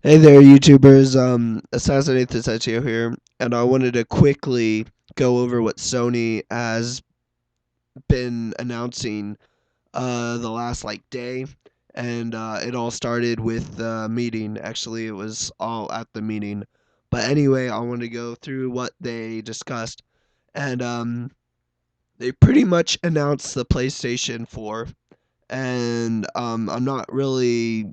Hey there, YouTubers. Assassinate the Setio here, and I wanted to quickly go over what Sony has been announcing the last day, and it all started with the meeting. Actually, it was all at the meeting, but anyway, I want to go through what they discussed, and they pretty much announced the PlayStation 4, and I'm not really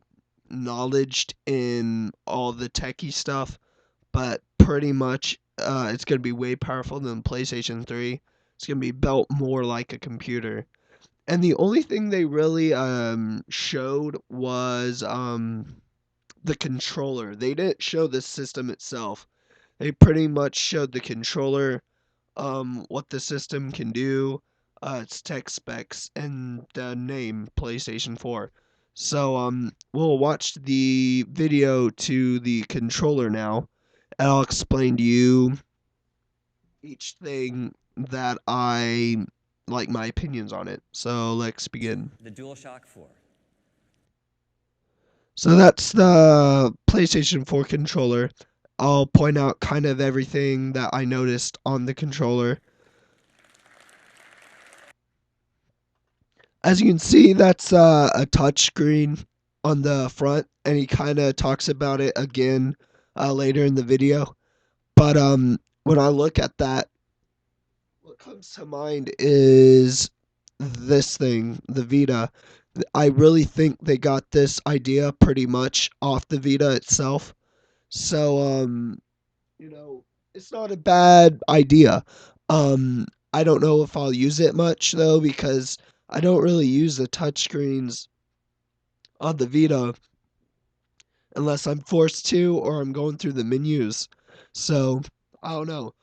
knowledged in all the techie stuff, but pretty much it's going to be way powerful than PlayStation 3. It's going to be built more like a computer. And the only thing they really showed was the controller. They didn't show the system itself. They pretty much showed the controller, what the system can do, its tech specs, and the name PlayStation 4. So we'll watch the video to the controller now, and I'll explain to you each thing that I like my opinions on it. So let's begin. The DualShock 4. So that's the PlayStation 4 controller. I'll point out kind of everything that I noticed on the controller. As you can see, that's a touch screen on the front, and he kind of talks about it again later in the video. But when I look at that, what comes to mind is this thing, the Vita. I really think they got this idea pretty much off the Vita itself. So you know, it's not a bad idea. I don't know if I'll use it much though because I don't really use the touchscreens on the Vita unless I'm forced to or I'm going through the menus. So I don't know.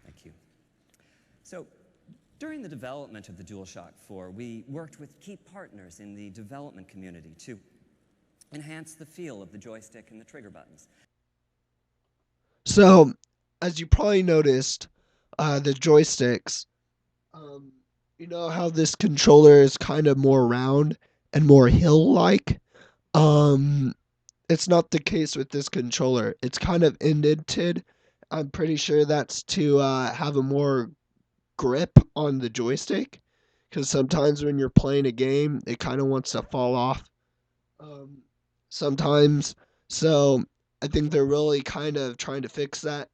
Thank you. So, during the development of the DualShock 4, we worked with key partners in the development community to enhance the feel of the joystick and the trigger buttons. So as you probably noticed, the joysticks. Um, you know how this controller is kind of more round and more hill-like. Um, it's not the case with this controller. It's kind of indented. I'm pretty sure that's to have a more grip on the joystick. Because sometimes when you're playing a game, it kind of wants to fall off. Um, sometimes. So I think they're really kind of trying to fix that.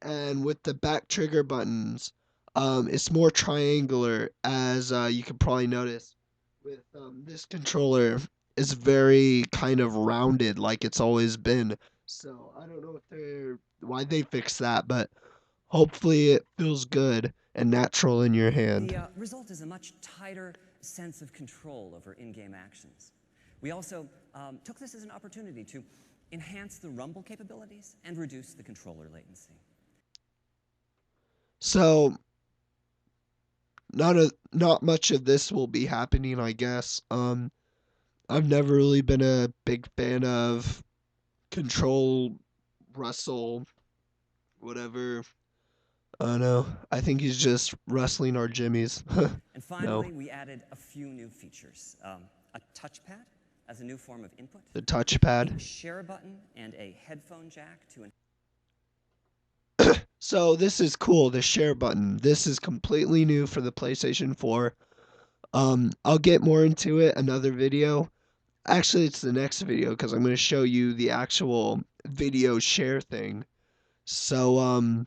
And with the back trigger buttons, it's more triangular, as you can probably notice. With this controller, is very kind of rounded, like it's always been. So I don't know if they're why they fixed that, but hopefully it feels good and natural in your The hand. result is a much tighter sense of control over in-game actions. We also took this as an opportunity to enhance the rumble capabilities and reduce the controller latency. So not much of this will be happening, I guess. I've never really been a big fan of control Russell, whatever. I don't know. I think he's just wrestling our jimmies. And No, finally, we added a few new features. A touchpad as a new form of input, the a touchpad. share button, and a headphone jack to So this is cool. The share button. This is completely new for the PlayStation 4. I'll get more into it another video. Actually, it's the next video because I'm going to show you the actual video share thing. So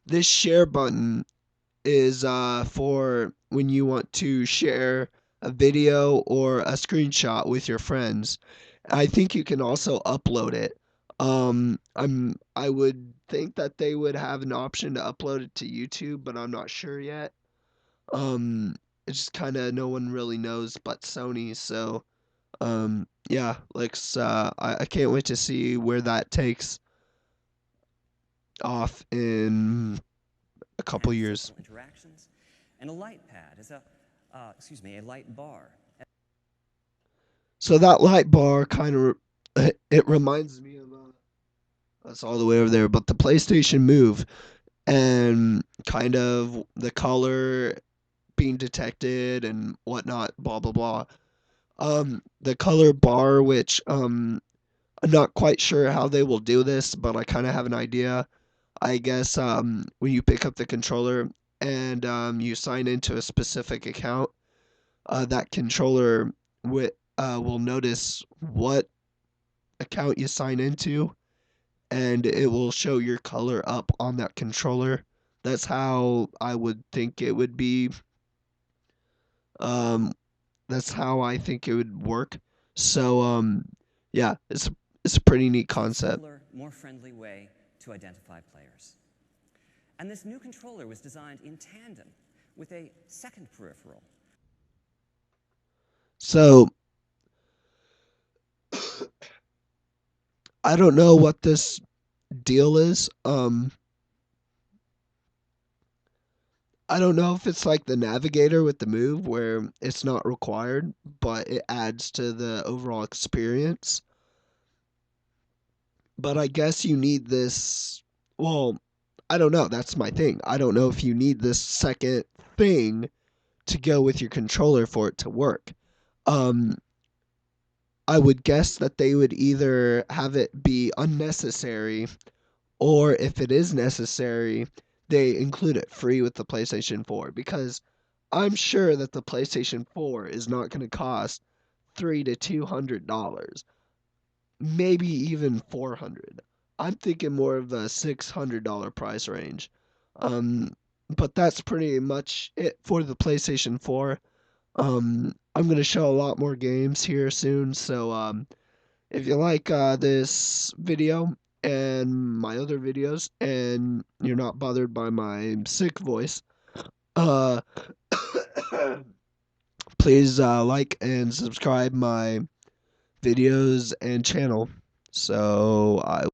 this share button is for when you want to share a video or a screenshot with your friends. I think you can also upload it. I would think that they would have an option to upload it to YouTube, but I'm not sure yet. It's just kind of no one really knows but Sony, so yeah, I can't wait to see where that takes off in a couple enhance years. social interactions, and a light pad as a light bar. So that light bar kind of it reminds me of that's all the way over there, but the PlayStation Move and kind of the color. being detected and whatnot, blah blah blah. The color bar, which I'm not quite sure how they will do this, but I kind of have an idea. I guess when you pick up the controller and you sign into a specific account, that controller will notice what account you sign into, and it will show your color up on that controller. That's how I would think it would be. Um, that's how I think it would work. So yeah, it's a pretty neat A concept. simpler, more friendly way to identify players. And this new controller was designed in tandem with a second peripheral. So I don't know what this deal is. I don't know if it's like the navigator with the move where it's not required, but it adds to the overall experience. But I guess you need this. Well, I don't know. That's my thing. I don't know if you need this second thing to go with your controller for it to work. Um, I would guess that they would either have it be unnecessary, or if it is necessary, they include it free with the PlayStation 4, because I'm sure that the PlayStation 4 is not going to cost $300 to $200, maybe even 400. I'm thinking more of the $600 price range. Um, but that's pretty much it for the PlayStation 4. I'm gonna show a lot more games here soon, so if you like this video and my other videos, and you're not bothered by my sick voice, uh, please like and subscribe my videos and channel. So I